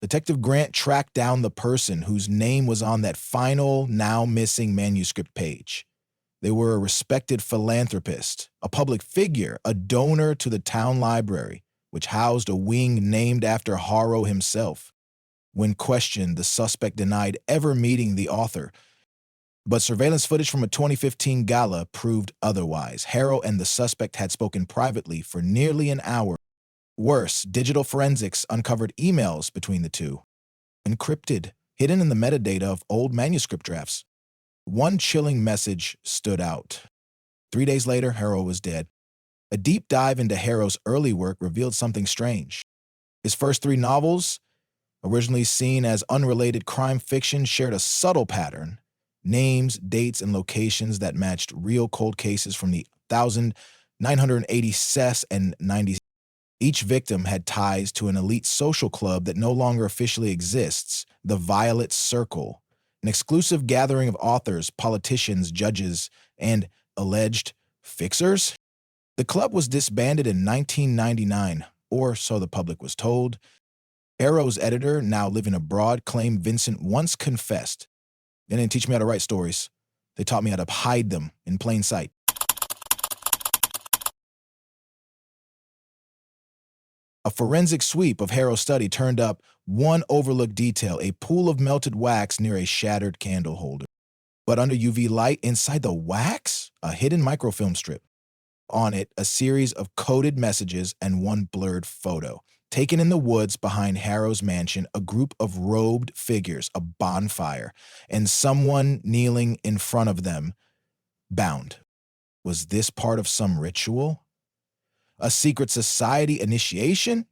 Detective Grant tracked down the person whose name was on that final, now missing manuscript page. They were a respected philanthropist, a public figure, a donor to the town library, which housed a wing named after Harrow himself. When questioned, the suspect denied ever meeting the author, but surveillance footage from a 2015 gala proved otherwise. Harrow and the suspect had spoken privately for nearly an hour. Worse, digital forensics uncovered emails between the two, encrypted, hidden in the metadata of old manuscript drafts. One chilling message stood out. 3 days later, Harrow was dead. A deep dive into Harrow's early work revealed something strange. His first 3 novels, originally seen as unrelated crime fiction, shared a subtle pattern: names, dates, and locations that matched real cold cases from the 1980s and 90s. Each victim had ties to an elite social club that no longer officially exists, the Violet Circle, an exclusive gathering of authors, politicians, judges, and alleged fixers. The club was disbanded in 1999, or so the public was told. Arrow's editor, now living abroad, claimed Vincent once confessed. They didn't teach me how to write stories. They taught me how to hide them in plain sight. A forensic sweep of Harrow's study turned up one overlooked detail: a pool of melted wax near a shattered candle holder. But under UV light, inside the wax, a hidden microfilm strip. On it, a series of coded messages and one blurred photo. Taken in the woods behind Harrow's mansion, a group of robed figures, a bonfire, and someone kneeling in front of them, bound. Was this part of some ritual? A secret society initiation?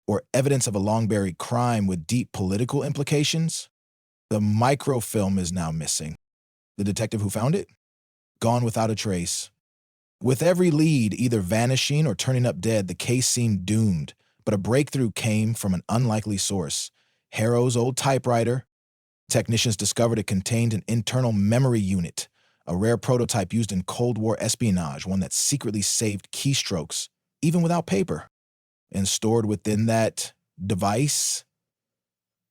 Or evidence of a long-buried crime with deep political implications? The microfilm is now missing. The detective who found it? Gone without a trace. With every lead either vanishing or turning up dead, the case seemed doomed, but a breakthrough came from an unlikely source: Harrow's old typewriter. Technicians discovered it contained an internal memory unit, a rare prototype used in Cold War espionage, one that secretly saved keystrokes, even without paper. And stored within that device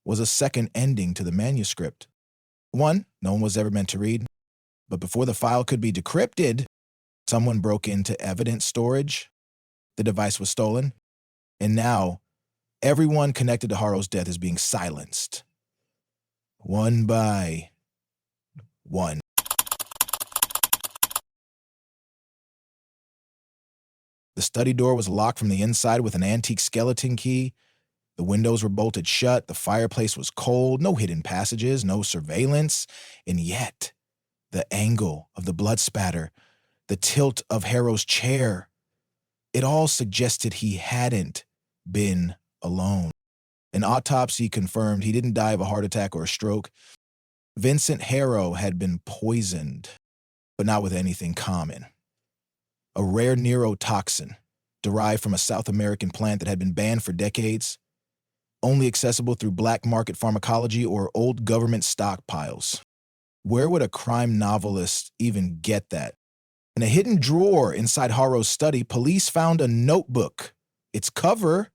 was a second ending to the manuscript. One no one was ever meant to read. But before the file could be decrypted, someone broke into evidence storage. The device was stolen. And now, everyone connected to Harrow's death is being silenced. One by one. The study door was locked from the inside with an antique skeleton key. The windows were bolted shut. The fireplace was cold. No hidden passages, no surveillance. And yet, the angle of the blood spatter, the tilt of Harrow's chair, it all suggested he hadn't been alone. An autopsy confirmed he didn't die of a heart attack or a stroke. Vincent Harrow had been poisoned, but not with anything common. A rare neurotoxin derived from a South American plant that had been banned for decades, only accessible through black market pharmacology or old government stockpiles. Where would a crime novelist even get that? In a hidden drawer inside Harrow's study, police found a notebook. Its cover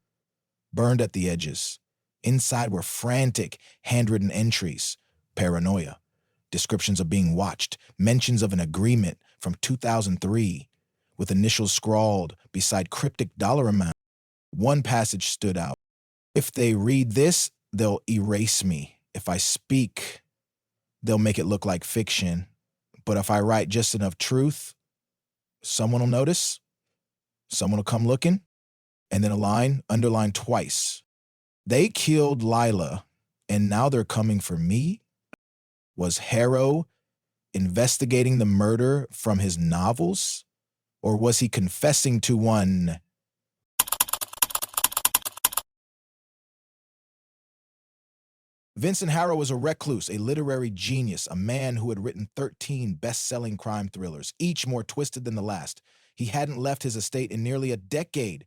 burned at the edges. Inside were frantic, handwritten entries: paranoia, descriptions of being watched, mentions of an agreement from 2003, with initials scrawled beside cryptic dollar amount. One passage stood out: "If they read this, they'll erase me. If I speak, they'll make it look like fiction. But if I write just enough truth, someone will notice, someone will come looking." And then a line underlined twice: "They killed Lila, and now they're coming for me." Was Harrow investigating the murder from his novels? Or was he confessing to one? Vincent Harrow was a recluse, a literary genius, a man who had written 13 best-selling crime thrillers, each more twisted than the last. He hadn't left his estate in nearly a decade.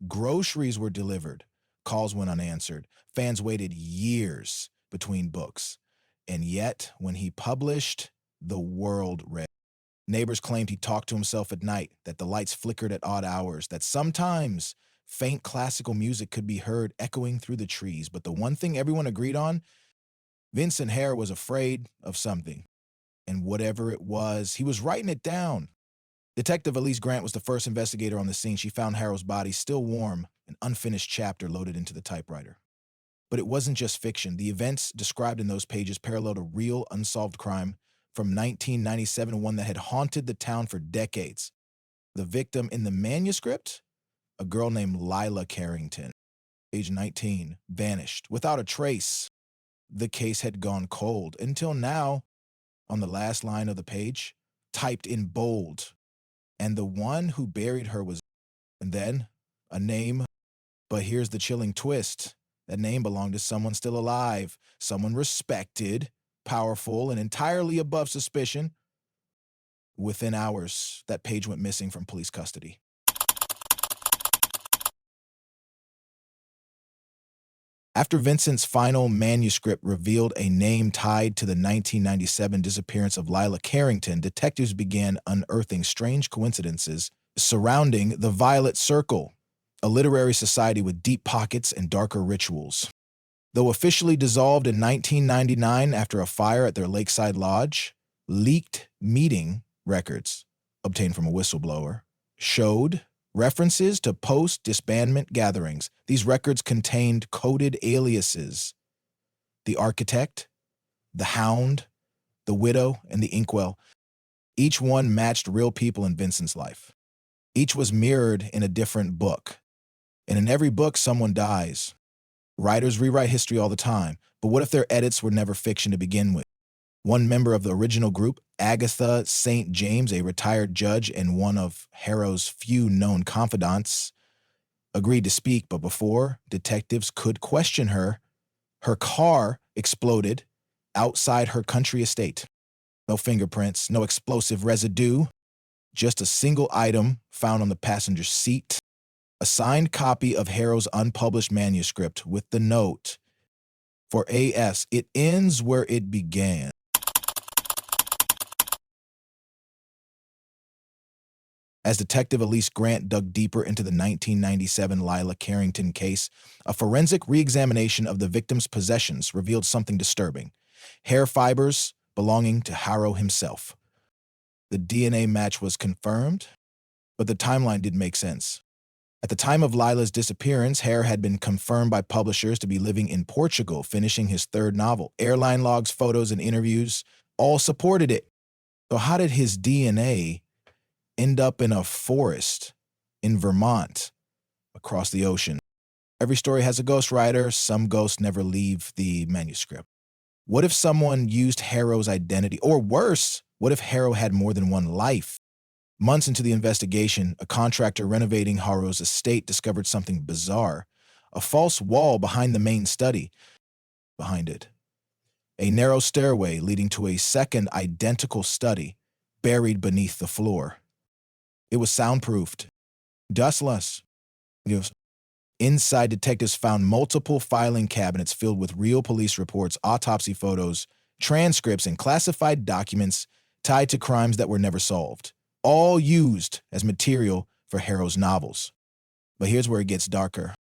Groceries were delivered. Calls went unanswered. Fans waited years between books. And yet, when he published, the world read. Neighbors claimed he talked to himself at night, that the lights flickered at odd hours, that sometimes Faint classical music could be heard echoing through the trees, but the one thing everyone agreed on, Vincent Hare was afraid of something. And whatever it was, he was writing it down. Detective Elise Grant was the first investigator on the scene. She found Harrow's body still warm, an unfinished chapter loaded into the typewriter. But it wasn't just fiction. The events described in those pages paralleled a real unsolved crime from 1997, one that had haunted the town for decades. The victim in the manuscript, a girl named Lila Carrington, age 19, vanished without a trace. The case had gone cold until now, on the last line of the page, typed in bold. And the one who buried her was, and then, a name. But here's the chilling twist. That name belonged to someone still alive, someone respected, powerful, and entirely above suspicion. Within hours, that page went missing from police custody. After Vincent's final manuscript revealed a name tied to the 1997 disappearance of Lila Carrington, detectives began unearthing strange coincidences surrounding the Violet Circle, a literary society with deep pockets and darker rituals. Though officially dissolved in 1999 after a fire at their lakeside lodge, leaked meeting records obtained from a whistleblower showed references to post-disbandment gatherings. These records contained coded aliases: the architect, the hound, the widow, and the inkwell. Each one matched real people in Vincent's life. Each was mirrored in a different book. And in every book, someone dies. Writers rewrite history all the time, but what if their edits were never fiction to begin with? One member of the original group, Agatha St. James, a retired judge and one of Harrow's few known confidants, agreed to speak, but before detectives could question her, her car exploded outside her country estate. No fingerprints, no explosive residue, just a single item found on the passenger seat, a signed copy of Harrow's unpublished manuscript with the note, "For A.S., it ends where it began." As Detective Elise Grant dug deeper into the 1997 Lila Carrington case, a forensic re-examination of the victim's possessions revealed something disturbing: hair fibers belonging to Harrow himself. The DNA match was confirmed, but the timeline didn't make sense. At the time of Lila's disappearance, Hare had been confirmed by publishers to be living in Portugal, finishing his third novel. Airline logs, photos, and interviews all supported it. So how did his DNA end up in a forest in Vermont across the ocean? Every story has a ghostwriter. Some ghosts never leave the manuscript. What if someone used Harrow's identity? Or worse, what if Harrow had more than one life? Months into the investigation, a contractor renovating Harrow's estate discovered something bizarre: a false wall behind the main study. Behind it, a narrow stairway leading to a second identical study buried beneath the floor. It was soundproofed, dustless. Inside, detectives found multiple filing cabinets filled with real police reports, autopsy photos, transcripts, and classified documents tied to crimes that were never solved, all used as material for Harrow's novels. But here's where it gets darker.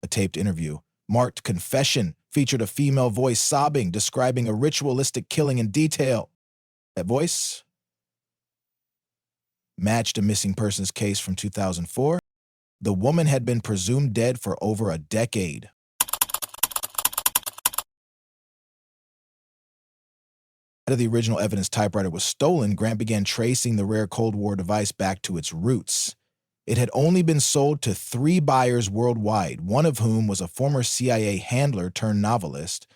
A taped interview, marked confession, featured a female voice sobbing, describing a ritualistic killing in detail. That voice matched a missing persons case from 2004. The woman had been presumed dead for over a decade. After the original evidence typewriter was stolen, Grant began tracing the rare Cold War device back to its roots. It had only been sold to 3 buyers worldwide, one of whom was a former CIA handler turned novelist.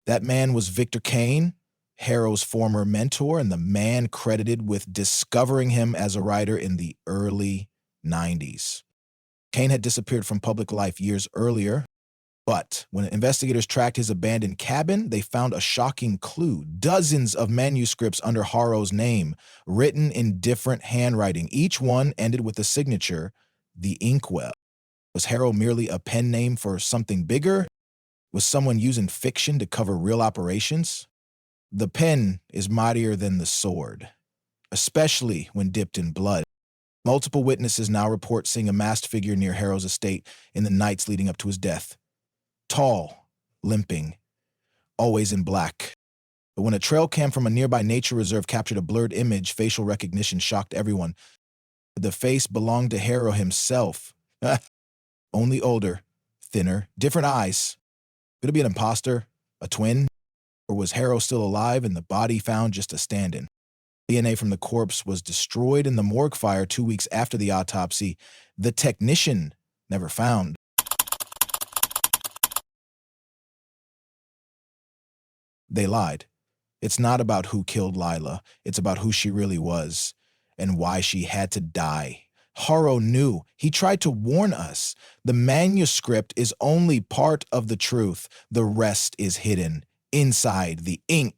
That man was Victor Kane, Harrow's former mentor, and the man credited with discovering him as a writer in the early 90s. Kane had disappeared from public life years earlier, but when investigators tracked his abandoned cabin, they found a shocking clue: dozens of manuscripts under Harrow's name, written in different handwriting. Each one ended with the signature, "The Inkwell." Was Harrow merely a pen name for something bigger? Was someone using fiction to cover real operations? The pen is mightier than the sword, especially when dipped in blood. Multiple witnesses now report seeing a masked figure near Harrow's estate in the nights leading up to his death. Tall, limping, always in black. But when a trail cam from a nearby nature reserve captured a blurred image, facial recognition shocked everyone. The face belonged to Harrow himself. Only older, thinner, different eyes. Could it be an imposter? A twin? Or was Harrow still alive and the body found just a stand-in? DNA from the corpse was destroyed in the morgue fire 2 weeks after the autopsy. The technician never found. They lied. It's not about who killed Lila. It's about who she really was and why she had to die. Harrow knew. He tried to warn us. The manuscript is only part of the truth. The rest is hidden inside the ink.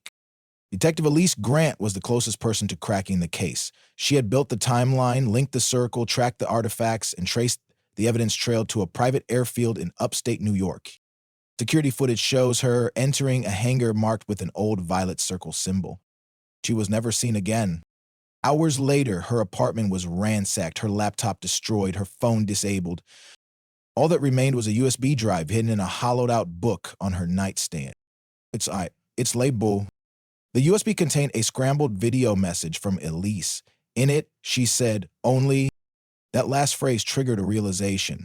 Detective Elise Grant was the closest person to cracking the case. She had built the timeline, linked the circle, tracked the artifacts, and traced the evidence trail to a private airfield in upstate New York. Security footage shows her entering a hangar marked with an old violet circle symbol. She was never seen again. Hours later, her apartment was ransacked, her laptop destroyed, her phone disabled. All that remained was a USB drive hidden in a hollowed-out book on her nightstand. It's labeled. The USB contained a scrambled video message from Elise. In it, she said, "Only." That last phrase triggered a realization.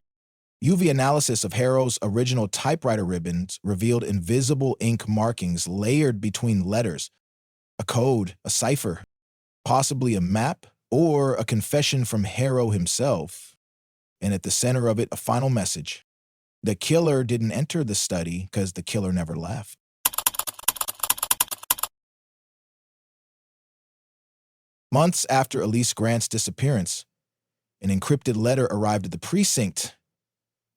UV analysis of Harrow's original typewriter ribbons revealed invisible ink markings layered between letters. A code, a cipher, possibly a map, or a confession from Harrow himself. And at the center of it, a final message. The killer didn't enter the study because the killer never left. Months after Elise Grant's disappearance, an encrypted letter arrived at the precinct,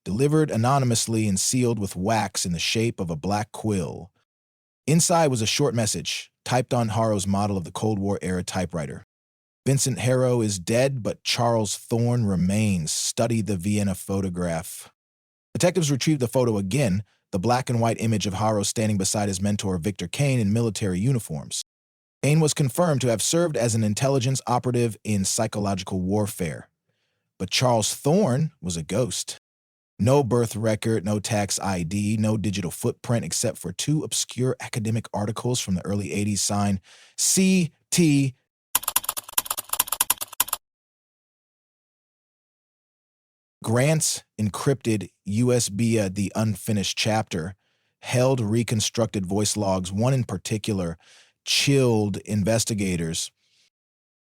delivered anonymously and sealed with wax in the shape of a black quill. Inside was a short message, typed on Harrow's model of the Cold War-era typewriter. Vincent Harrow is dead, but Charles Thorne remains. Study the Vienna photograph. Detectives retrieved the photo again, the black and white image of Harrow standing beside his mentor Victor Kane in military uniforms. Kane was confirmed to have served as an intelligence operative in psychological warfare. But Charles Thorne was a ghost. No birth record, no tax ID, no digital footprint except for 2 obscure academic articles from the early 80s signed C.T. Grant's encrypted USB, the unfinished chapter, held reconstructed voice logs. One in particular chilled investigators.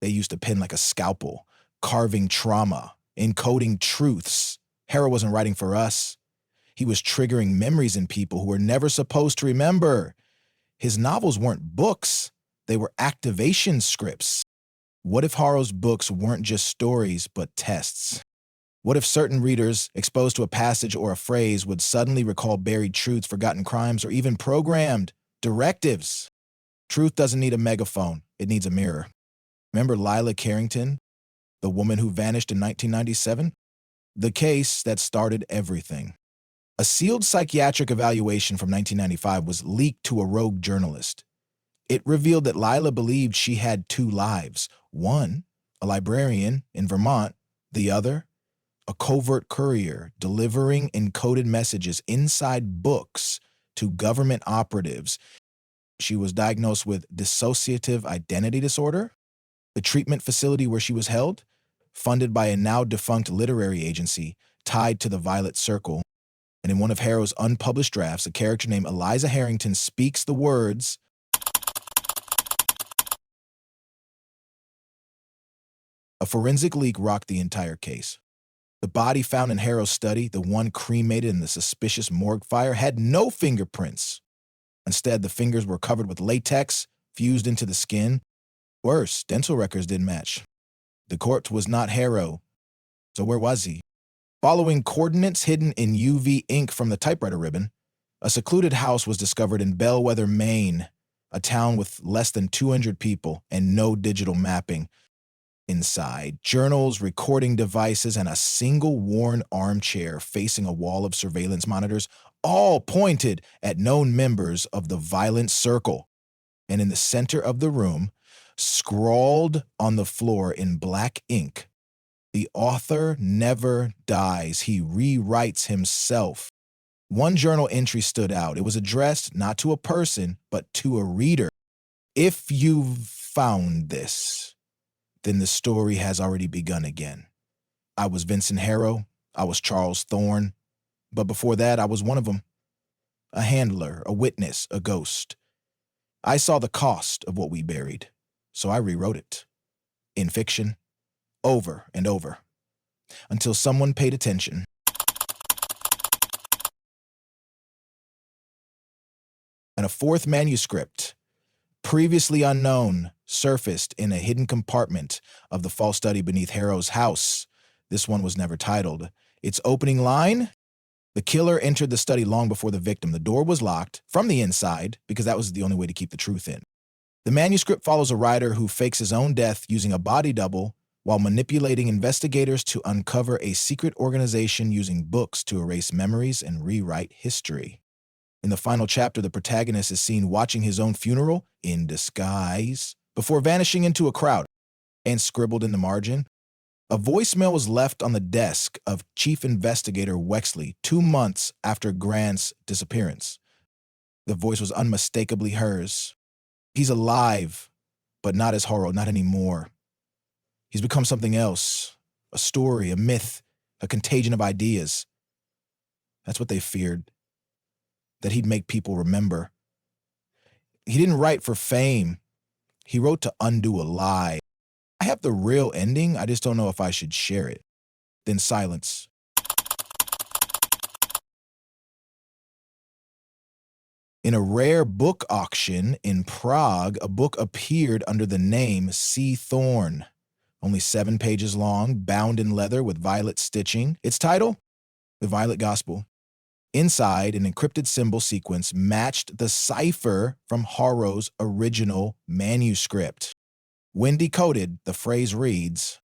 They used a pen like a scalpel, carving trauma, encoding truths. Harrow wasn't writing for us. He was triggering memories in people who were never supposed to remember. His novels weren't books. They were activation scripts. What if Harrow's books weren't just stories, but tests? What if certain readers, exposed to a passage or a phrase, would suddenly recall buried truths, forgotten crimes, or even programmed directives? Truth doesn't need a megaphone. It needs a mirror. Remember Lila Carrington, the woman who vanished in 1997? The case that started everything. A sealed psychiatric evaluation from 1995 was leaked to a rogue journalist. It revealed that Lila believed she had 2 lives. One, a librarian in Vermont. The other, a covert courier delivering encoded messages inside books to government operatives. She was diagnosed with dissociative identity disorder. The treatment facility where she was held, funded by a now-defunct literary agency tied to the Violet Circle. And in one of Harrow's unpublished drafts, a character named Eliza Harrington speaks the words, a forensic leak rocked the entire case. The body found in Harrow's study, the one cremated in the suspicious morgue fire, had no fingerprints. Instead, the fingers were covered with latex, fused into the skin. Worse, dental records didn't match. The corpse was not Harrow. So where was he? Following coordinates hidden in UV ink from the typewriter ribbon, a secluded house was discovered in Bellwether, Maine, a town with less than 200 people and no digital mapping. Inside, journals, recording devices, and a single worn armchair facing a wall of surveillance monitors, all pointed at known members of the Violent Circle. And in the center of the room, scrawled on the floor in black ink, The author never dies. He rewrites himself. One journal entry stood out. It was addressed not to a person, but to a reader. If you've found this, then the story has already begun again. I was Vincent Harrow. I was Charles Thorne. But before that, I was one of them. A handler, a witness, a ghost. I saw the cost of what we buried, so I rewrote it. In fiction, over and over, until someone paid attention. And a fourth manuscript, previously unknown, surfaced in a hidden compartment of the false study beneath Harrow's house. This one was never titled. Its opening line: the killer entered the study long before the victim. The door was locked from the inside because that was the only way to keep the truth in. The manuscript follows a writer who fakes his own death using a body double while manipulating investigators to uncover a secret organization using books to erase memories and rewrite history. In the final chapter, the protagonist is seen watching his own funeral in disguise before vanishing into a crowd. And scribbled in the margin, a voicemail was left on the desk of Chief Investigator Wexley 2 months after Grant's disappearance. The voice was unmistakably hers. He's alive, but not as Horror, not anymore. He's become something else, a story, a myth, a contagion of ideas. That's what they feared, that he'd make people remember. He didn't write for fame. He wrote to undo a lie. I have the real ending, I just don't know if I should share it. Then silence. In a rare book auction in Prague, a book appeared under the name C. Thorne. Only 7 pages long, bound in leather with violet stitching. Its title? The Violet Gospel. Inside, an encrypted symbol sequence matched the cipher from Horrow's original manuscript. When decoded, the phrase reads,